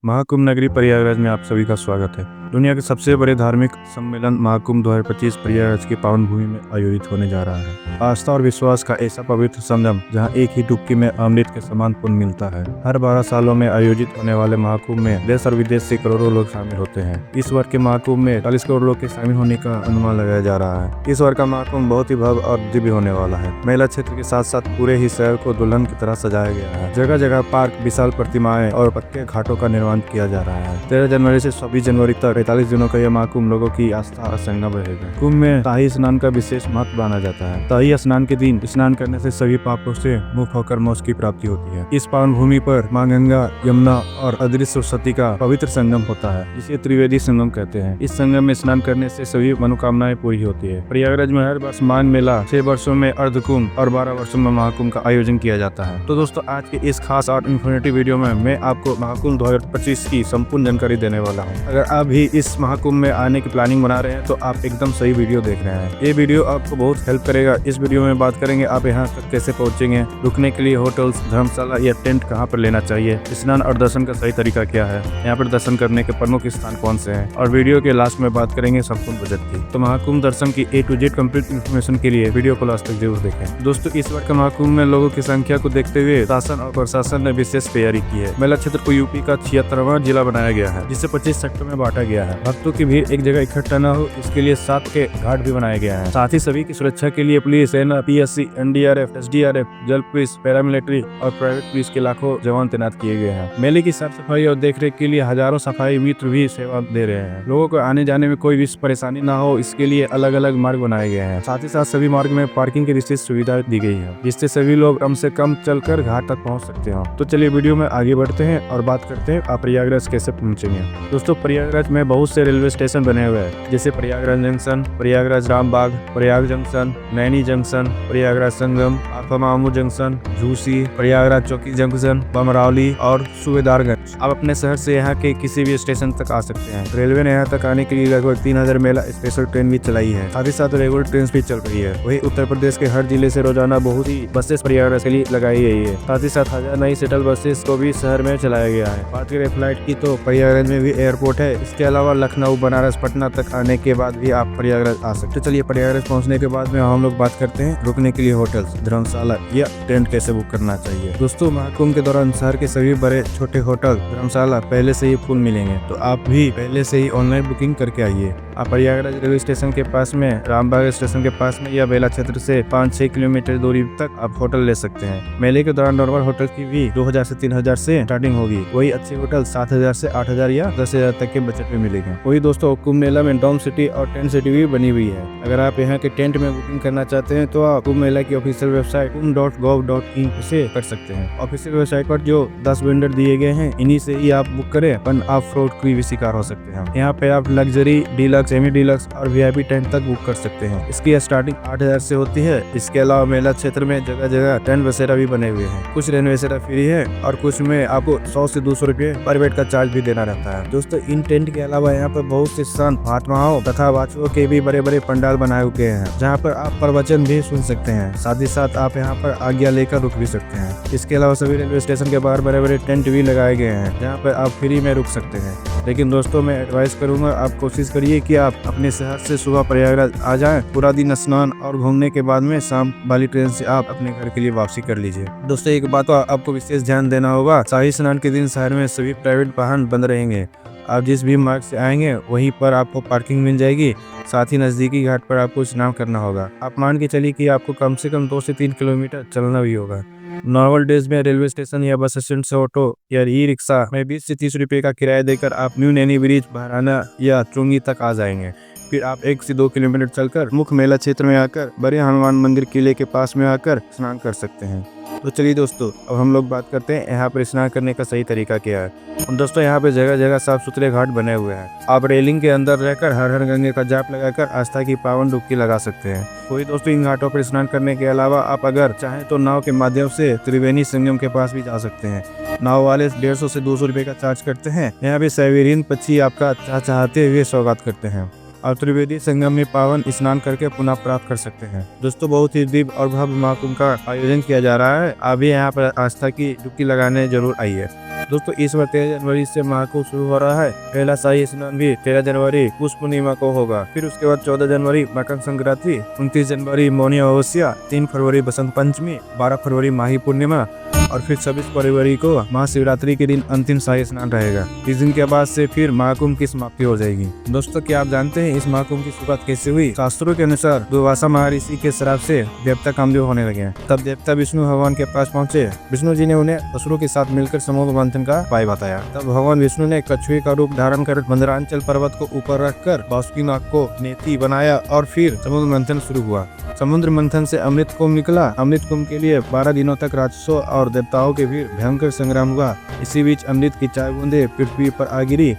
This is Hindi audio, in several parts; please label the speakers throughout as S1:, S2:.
S1: महाकुंभ नगरी प्रयागराज में आप सभी का स्वागत है। दुनिया के सबसे बड़े धार्मिक सम्मेलन महाकुंभ 2025 प्रयागराज की पावन भूमि में आयोजित होने जा रहा है। आस्था और विश्वास का ऐसा पवित्र संगम जहां एक ही डुबकी में अमृत के समान पुण्य मिलता है। हर 12 सालों में आयोजित होने वाले महाकुंभ में देश और विदेश से करोड़ों लोग शामिल होते हैं। इस वर्ष के महाकुंभ में 40 करोड़ लोग के शामिल होने का अनुमान लगाया जा रहा है। इस वर्ष का महाकुंभ बहुत ही भव्य और दिव्य होने वाला है। मेला क्षेत्र के साथ साथ पूरे ही शहर को दुल्हन की तरह सजाया गया है। जगह जगह पार्क, विशाल प्रतिमाएं और पक्के घाटों का निर्माण किया जा रहा है। 13 जनवरी से 26 जनवरी तक 45 दिनों का यह महाकुंभ लोगों की आस्था और संगम रहेगा। कुंभ में शाही स्नान का विशेष महत्व माना जाता है। शाही स्नान के दिन स्नान करने से सभी पापों से मुक्त होकर मोक्ष की प्राप्ति होती है। इस पावन भूमि पर मां गंगा, यमुना और अदृश्य सरस्वती का पवित्र संगम होता है, जिसे त्रिवेदी संगम कहते हैं। इस संगम में स्नान करने से सभी मनोकामनाएं पूरी होती है। प्रयागराज में हर वर्ष माघ मेला, 6 वर्षों में अर्धकुंभ और 12 वर्षों में महाकुंभ का आयोजन किया जाता है। तो दोस्तों, आज के इस खास और इन्फॉर्मेटिव वीडियो में मैं आपको महाकुंभ 2025 की संपूर्ण जानकारी देने वाला हूँ। अगर आप भी इस महाकुंभ में आने की प्लानिंग बना रहे हैं तो आप एकदम सही वीडियो देख रहे हैं। ये वीडियो आपको बहुत हेल्प करेगा। इस वीडियो में बात करेंगे आप यहाँ तक कैसे पहुँचेंगे, रुकने के लिए होटल्स, धर्मशाला या टेंट कहाँ पर लेना चाहिए, स्नान और दर्शन का सही तरीका क्या है, यहाँ पर दर्शन करने के प्रमुख स्थान कौन से हैं, और वीडियो के लास्ट में बात करेंगे संपूर्ण बजट की। तो महाकुंभ दर्शन की A to Z complete information के लिए वीडियो को लास्ट तक जरूर देखें। दोस्तों, इस बार का महाकुंभ में लोगों की संख्या को देखते हुए शासन और प्रशासन ने विशेष तैयारी की है। मेला क्षेत्र को यूपी का 76वां जिला बनाया गया है, जिसे 25 सेक्टर में बांटा गया है। भक्तों की भीड़ एक जगह इकट्ठा न हो, इसके लिए 7 के घाट भी बनाए गए हैं। साथ ही सभी की सुरक्षा के लिए पुलिस, सेना, PSC, NDRF, SDRF, जल पुलिस, पैरामिलिट्री और प्राइवेट पुलिस के लाखों जवान तैनात किए गए हैं। मेले की साफ सफाई और देखरेख के लिए हजारों सफाई मित्र भी सेवा दे रहे हैं। लोगों को आने जाने में कोई भी परेशानी न हो, इसके लिए अलग अलग मार्ग बनाए गए हैं। साथ ही साथ सभी मार्ग में पार्किंग की विशेष सुविधा दी गई है, जिससे सभी लोग कम से कम चलकर घाट तक पहुंच सकते हो। तो चलिए वीडियो में आगे बढ़ते हैं और बात करते हैं आप प्रयागराज कैसे पहुंचेंगे। दोस्तों, प्रयागराज में बहुत से रेलवे स्टेशन बने हुए हैं, जैसे Prayagraj junction, Prayagraj Rambagh, Prayag junction, Naini junction, Prayagraj Sangam, Phaphamau junction, Jhusi, Prayagraj Cheoki junction, Bamrauli और सूबेदारगंज। आप अपने शहर से यहाँ के किसी भी स्टेशन तक आ सकते हैं। रेलवे ने यहाँ तक आने के लिए लगभग 3000 मेला स्पेशल ट्रेन भी चलाई है। साथ ही साथ रेगुलर ट्रेन भी चल रही है। वही उत्तर प्रदेश के हर जिले से रोजाना बहुत ही बसेस प्रयागराज के लिए लगाई गई है। साथ ही साथ 1000 नई शटल बसेस को भी शहर में चलाया गया है। बात करें फ्लाइट की तो प्रयागराज में भी एयरपोर्ट है। इसके अलावा लखनऊ, बनारस, पटना तक आने के बाद भी आप प्रयागराज आ सकते हैं। चलिए, प्रयागराज पहुंचने के बाद में हम लोग बात करते हैं रुकने के लिए होटल्स, धर्मशाला या टेंट कैसे बुक करना चाहिए। दोस्तों, महाकुंभ के दौरान शहर के सभी बड़े छोटे होटल, धर्मशाला पहले से ही फुल मिलेंगे, तो आप भी पहले से ही ऑनलाइन बुकिंग करके आइए। आप प्रयागराज रेलवे स्टेशन के पास में, रामबाग स्टेशन के पास में या बेला क्षेत्र से 5-6 किलोमीटर दूरी तक आप होटल ले सकते हैं। मेले के दौरान नॉर्मल होटल की भी 2000 से 3000 से स्टार्टिंग होगी। वही अच्छे होटल 7000 से 8000 या 10000 तक के बजट में मिलेंगे। वही दोस्तों, कुंभ मेला में डॉम सिटी और टेंट सिटी भी बनी हुई है। अगर आप यहाँ के टेंट में बुकिंग करना चाहते हैं तो आप कुंभ मेला की ऑफिशियल वेबसाइट kumbh.gov.in से कर सकते हैं। ऑफिशियल वेबसाइट पर जो 10 वेंडर दिए गए हैं, इन्हीं से ही आप बुक करें, पर आप फ्रॉड की भी शिकार हो सकते हैं। यहाँ पे आप लग्जरी, डीलक्स, सेमी डीलक्स और VIP टेंट तक बुक कर सकते हैं। इसकी स्टार्टिंग 8000 से होती है। इसके अलावा मेला क्षेत्र में जगह जगह टेंट बसेरा भी बने हुए हैं। कुछ रेन बसेरा फ्री है और कुछ में आपको 100 से 200 रुपए पर बेड का चार्ज भी देना रहता है। दोस्तों, इन टेंट के अलावा यहाँ पर बहुत से संत, महात्माओं तथा वाचकों के भी बड़े बड़े पंडाल बनाए हुए हैं, जहाँ पर आप प्रवचन भी सुन सकते हैं। साथ ही साथ आप यहाँ पर आज्ञा लेकर रुक भी सकते हैं। इसके अलावा सभी रेलवे स्टेशन के बाहर बड़े बड़े टेंट भी लगाए गए हैं, जहाँ पर आप फ्री में रुक सकते हैं। लेकिन दोस्तों, मैं एडवाइस करूंगा, आप कोशिश करिए कि आप अपने शहर से सुबह प्रयागराज आ जाएं। पूरा दिन स्नान और घूमने के बाद में शाम वाली ट्रेन से आप अपने घर के लिए वापसी कर लीजिए। दोस्तों, एक बात आपको विशेष ध्यान देना होगा, शाही स्नान के दिन शहर में सभी प्राइवेट वाहन बंद रहेंगे। आप जिस भी मार्ग से आएंगे वहीं पर आपको पार्किंग मिल जाएगी। साथ ही नजदीकी घाट पर आपको स्नान करना होगा। आप मान के चलिए कि आपको कम से कम 2 से 3 किलोमीटर चलना भी होगा। नॉर्मल डेज में रेलवे स्टेशन या बस स्टैंड से ऑटो या ई रिक्शा में 20 से 30 रुपए का किराया देकर आप न्यू नैनी ब्रिज, बहराना या चुंगी तक आ जाएंगे। फिर आप 1 से 2 किलोमीटर चलकर मुख्य मेला क्षेत्र में आकर बड़े हनुमान मंदिर किले के पास में आकर स्नान कर सकते हैं। तो चलिए दोस्तों, अब हम लोग बात करते हैं यहाँ पर स्नान करने का सही तरीका क्या है। दोस्तों, यहाँ पे जगह जगह साफ सुथरे घाट बने हुए हैं। आप रेलिंग के अंदर रहकर हर हर गंगे का जाप लगाकर आस्था की पावन डुबकी लगा सकते हैं। कोई दोस्तों, इन घाटों पर स्नान करने के अलावा आप अगर चाहें तो नाव के माध्यम से त्रिवेणी संगम के पास भी जा सकते हैं। नाव वाले 150 से 200 रुपए का चार्ज करते हैं। यहाँ पे साइबेरियन पक्षी आपका चाहते हुए स्वागत करते हैं। और त्रिवेदी संगम में पावन स्नान करके पुनः प्राप्त कर सकते हैं। दोस्तों बहुत ही दिव्य और भव्य महाकुंभ का आयोजन किया जा रहा है। अभी यहाँ पर आस्था की डुबकी लगाने जरूर आइए। दोस्तों इस बार 13 जनवरी से महाकुंभ शुरू हो रहा है। पहला शाही स्नान भी 13 जनवरी पुष पूर्णिमा को होगा। फिर उसके बाद 14 जनवरी मकर संक्रांति, 29 जनवरी मौनी अमावस्या, 3 फरवरी बसंत पंचमी, 12 फरवरी माही पूर्णिमा और फिर 26 फरवरी को महाशिवरात्रि के दिन अंतिम शाही स्नान रहेगा। इस दिन के बाद से फिर महाकुंभ की समाप्ति हो जाएगी। दोस्तों क्या आप जानते हैं इस महाकुंभ की शुरुआत कैसे हुई? शास्त्रों के अनुसार दुर्वासा महर्षि के श्राप से देवता कामदेव होने लगे। तब देवता विष्णु भगवान के पास पहुंचे। विष्णु जी ने उन्हें असुरों के साथ मिलकर समुद्र मंथन का उपाय बताया। तब भगवान विष्णु ने कछुए का रूप धारण कर मंदरांचल पर्वत को ऊपर रखकर बासुकी नाग को नेति बनाया और फिर समुद्र मंथन शुरू हुआ। समुद्र मंथन से अमृत कुंभ निकला। अमृत कुंभ के लिए 12 दिनों तक राक्षसों और देवताओं के बीच भयंकर संग्राम हुआ। इसी बीच अमृत की 4 बूंदे पृथ्वी पर आ गिरी।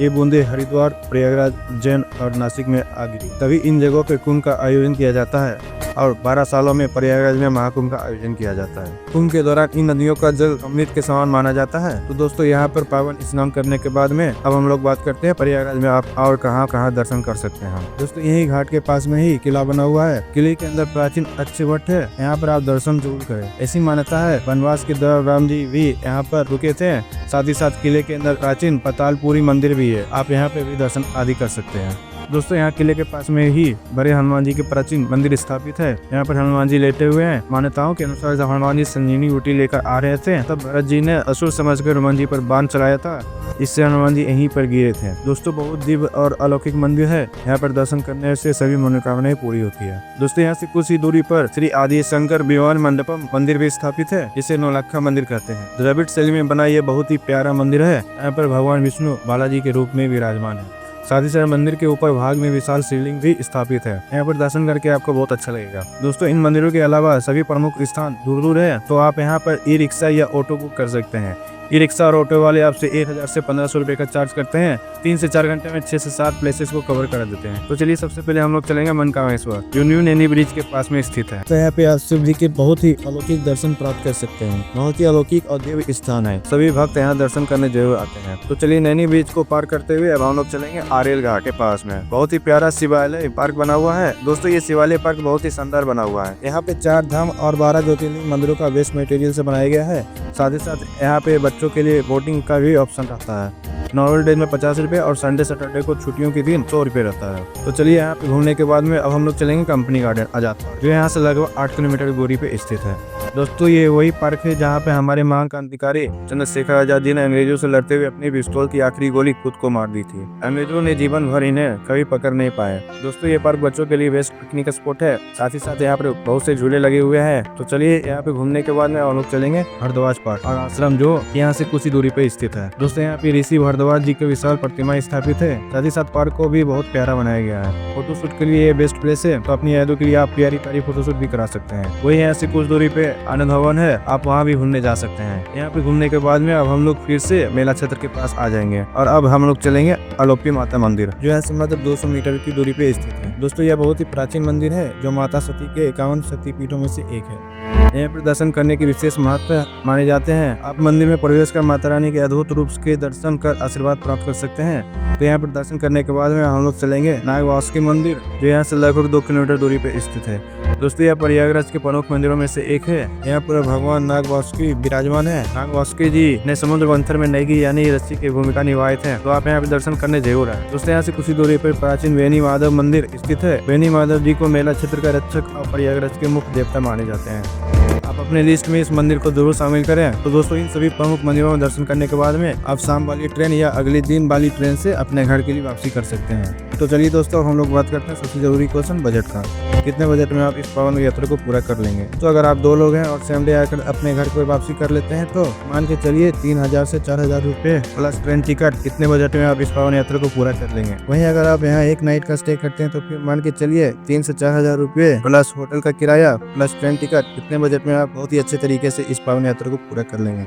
S1: ये बूंदे हरिद्वार, प्रयागराज, उज्जैन और नासिक में आ गिरी। तभी इन जगहों पर कुंभ का आयोजन किया जाता है और 12 सालों में प्रयागराज में महाकुंभ का आयोजन किया जाता है। कुंभ के दौरान इन नदियों का जल अमृत के समान माना जाता है। तो दोस्तों यहाँ पर पावन स्नान करने के बाद में अब हम लोग बात करते हैं प्रयागराज में आप और कहाँ दर्शन कर सकते हैं। दोस्तों यही घाट के पास में ही किला बना हुआ है। किले के अंदर प्राचीन अच्छे वट है। यहाँ पर आप दर्शन जरूर करें। ऐसी मान्यता है वनवास के दौरान राम जी भी यहाँ पर रुके थे। साथ ही साथ किले के अंदर प्राचीन पातालपुरी मंदिर भी है। आप यहाँ पे भी दर्शन आदि कर सकते हैं। दोस्तों यहाँ किले के पास में ही बड़े हनुमान जी के प्राचीन मंदिर स्थापित है। यहाँ पर हनुमान जी लेटे हुए हैं। मान्यताओं के अनुसार जब हनुमान जी संजीवनी बूटी लेकर आ रहे थे तब भरत जी ने असुर समझकर हनुमान जी पर बाण चलाया था। इससे हनुमान जी यहीं पर गिरे थे। दोस्तों बहुत दिव्य और अलौकिक मंदिर है। यहाँ पर दर्शन करने से सभी मनोकामनाएं पूरी होती है। दोस्तों यहाँ से कुछ ही दूरी पर श्री आदि शंकर विमान मंडपम मंदिर भी स्थापित है, जिसे नौलखा मंदिर कहते हैं। द्रविड़ शैली में बना यह बहुत ही प्यारा मंदिर है। यहाँ पर भगवान विष्णु बालाजी के रूप में विराजमान है। साथ ही साथ मंदिर के ऊपर भाग में विशाल शिवलिंग भी स्थापित है। यहाँ पर दर्शन करके आपको बहुत अच्छा लगेगा। दोस्तों इन मंदिरों के अलावा सभी प्रमुख स्थान दूर दूर है, तो आप यहाँ पर ई रिक्शा या ऑटो बुक कर सकते हैं। ई रिक्शा और ऑटो वाले आपसे 1000 से 1500 रुपए का चार्ज करते हैं। 3 से 4 घंटे में 6 से 7 प्लेसेस को कवर कर देते हैं। तो चलिए सबसे पहले हम लोग चलेंगे मनकामेश्वर, जो न्यू नैनी ब्रिज के पास में स्थित है। तो यहाँ पे आप शिव जी के बहुत ही अलौकिक दर्शन प्राप्त कर सकते हैं। बहुत ही अलौकिक और दिव्य स्थान है। सभी भक्त यहाँ दर्शन करने जरूर आते हैं। तो चलिए नैनी ब्रिज को पार करते हुए अब हम लोग चलेंगे आरेल घाट के पास में। बहुत ही प्यारा शिवालय पार्क बना हुआ है। दोस्तों ये शिवालय पार्क बहुत ही शानदार बना हुआ है। यहाँ पे 4 धाम और 12 ज्योतिर्लिंग मंदिरों का वेस्ट मटेरियल से बनाया गया है। साथ ही साथ यहाँ पे बच्चों के लिए बोटिंग का भी ऑप्शन रहता है। नॉर्मल डे में 50 रुपए और संडे सैटरडे को छुट्टियों के दिन 100 रुपए रहता है। तो चलिए यहाँ पे घूमने के बाद में अब हम लोग चलेंगे कंपनी गार्डन आजाद पार्क, जो यहाँ से लगभग 8 किलोमीटर की दूरी पे स्थित है। दोस्तों ये वही पार्क है जहाँ पे हमारे महान क्रांतिकारी चंद्रशेखर आजाद जी ने अंग्रेजों से लड़ते हुए अपनी पिस्तौल की आखिरी गोली खुद को मार दी थी। अंग्रेजों ने जीवन भर इन्हें कभी पकड़ नहीं पाए। दोस्तों ये पार्क बच्चों के लिए बेस्ट पिकनिक स्पॉट है। साथ ही साथ यहाँ पे बहुत से झूले लगे हुए हैं। तो चलिए यहाँ पे घूमने के बाद में हम लोग चलेंगे भारद्वाज पार्क और आश्रम, जो यहाँ से कुछ ही दूरी पे स्थित है। दोस्तों यहाँ पे ऋषि भारद्वाज जी के विशाल प्रतिमा स्थापित है। साथ ही साथ पार्क को भी बहुत प्यारा बनाया गया है। फोटोशूट के लिए ये बेस्ट प्लेस है। तो अपनी यादों के लिए आप प्यारी फोटोशूट भी करा सकते हैं। वही यहाँ से कुछ दूरी पे आनंद भवन है, आप वहाँ भी घूमने जा सकते हैं। यहाँ पे घूमने के बाद में अब हम लोग फिर से मेला क्षेत्र के पास आ जाएंगे और अब हम लोग चलेंगे अलोपी माता मंदिर, जो यहाँ से मतलब 200 मीटर की दूरी पे स्थित है। दोस्तों यह बहुत ही प्राचीन मंदिर है, जो माता सती के 51 शक्तिपीठों में से एक है। यहाँ पर दर्शन करने की विशेष महत्व माने जाते हैं। आप मंदिर में प्रवेश कर माता रानी के अद्भुत रूप के दर्शन कर आशीर्वाद प्राप्त कर सकते हैं। तो यहाँ पर दर्शन करने के बाद में हम लोग चलेंगे नागवासुकी मंदिर, जो यहाँ से लगभग 2 किलोमीटर दूरी पे स्थित है। दोस्तों यह प्रयागराज के प्रमुख मंदिरों में से एक है। यहाँ पर भगवान नागवासुकी विराजमान है। नागवासुकी जी ने समुद्र मंथन में नैगी यानी रस्सी की भूमिका निभाई थे। तो आप यहाँ पे दर्शन करने जरूर आए। दोस्तों यहाँ से कुछ ही दूरी पर प्राचीन बेनी माधव मंदिर स्थित है। बेनी माधव जी को मेला क्षेत्र का रक्षक और प्रयागराज के मुख्य देवता माने जाते हैं। आप अपने लिस्ट में इस मंदिर को जरूर शामिल करें। तो दोस्तों इन सभी प्रमुख मंदिरों में दर्शन करने के बाद में आप शाम वाली ट्रेन या अगले दिन वाली ट्रेन से अपने घर के लिए वापसी कर सकते हैं। तो चलिए दोस्तों हम लोग बात करते हैं सबसे जरूरी क्वेश्चन बजट का। कितने बजट में आप इस पावन यात्रा को पूरा कर लेंगे? तो अगर आप 2 लोग हैं और सेम डे आकर अपने घर को वापसी कर लेते हैं तो मान के चलिए 3000 से 4000 रुपए प्लस ट्रेन टिकट, इतने बजट में आप इस पावन यात्रा को पूरा कर लेंगे। वहीं अगर आप यहाँ 1 नाइट का स्टे करते हैं तो फिर मान के चलिए 3 से 4000 रुपए प्लस होटल का किराया प्लस ट्रेन टिकट, इतने बजट में आप बहुत ही अच्छे तरीके से इस पावन यात्रा को पूरा कर लेंगे।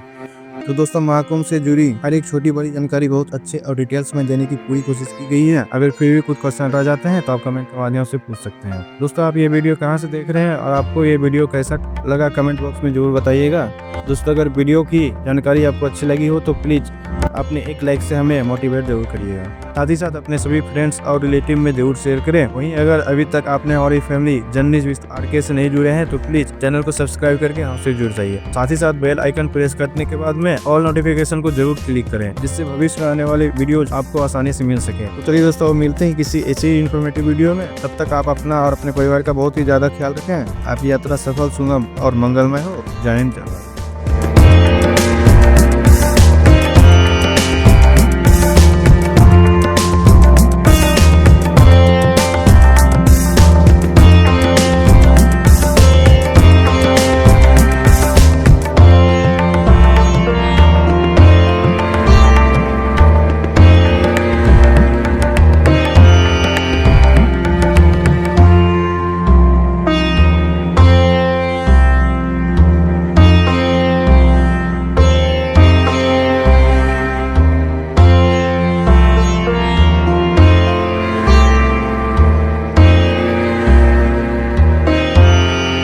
S1: तो दोस्तों महाकुंभ से जुड़ी हर एक छोटी बड़ी जानकारी बहुत अच्छे और डिटेल्स में देने की पूरी कोशिश की गई है। अगर फिर भी कुछ क्वेश्चन रह जाते हैं तो आप कमेंट के माध्यम से पूछ सकते हैं। दोस्तों आप ये वीडियो कहाँ से देख रहे हैं और आपको ये वीडियो कैसा लगा कमेंट बॉक्स में जरूर बताइएगा। दोस्तों अगर वीडियो की जानकारी आपको अच्छी लगी हो तो प्लीज अपने एक लाइक से हमें मोटिवेट जरूर करिएगा। साथ ही साथ अपने सभी फ्रेंड्स और रिलेटिव में जरूर शेयर करें। वहीं अगर अभी तक आपने हमारी फैमिली जर्नीज विद आरके से नहीं जुड़े हैं तो प्लीज चैनल को सब्सक्राइब करके हमसे जुड़ जाइए। साथ ही साथ बेल आइकन प्रेस करने के बाद में ऑल नोटिफिकेशन को जरूर क्लिक करें, जिससे भविष्य में आने वाले वीडियोज आपको आसानी से मिल सके। तो चलिए दोस्तों, मिलते हैं किसी ऐसी ही इन्फॉर्मेटिव वीडियो में। तब तक आप अपना और अपने परिवार का बहुत ही ज्यादा ख्याल रखें। आपकी यात्रा सफल, सुगम और मंगलमय हो। जय हिंद, जय भारत।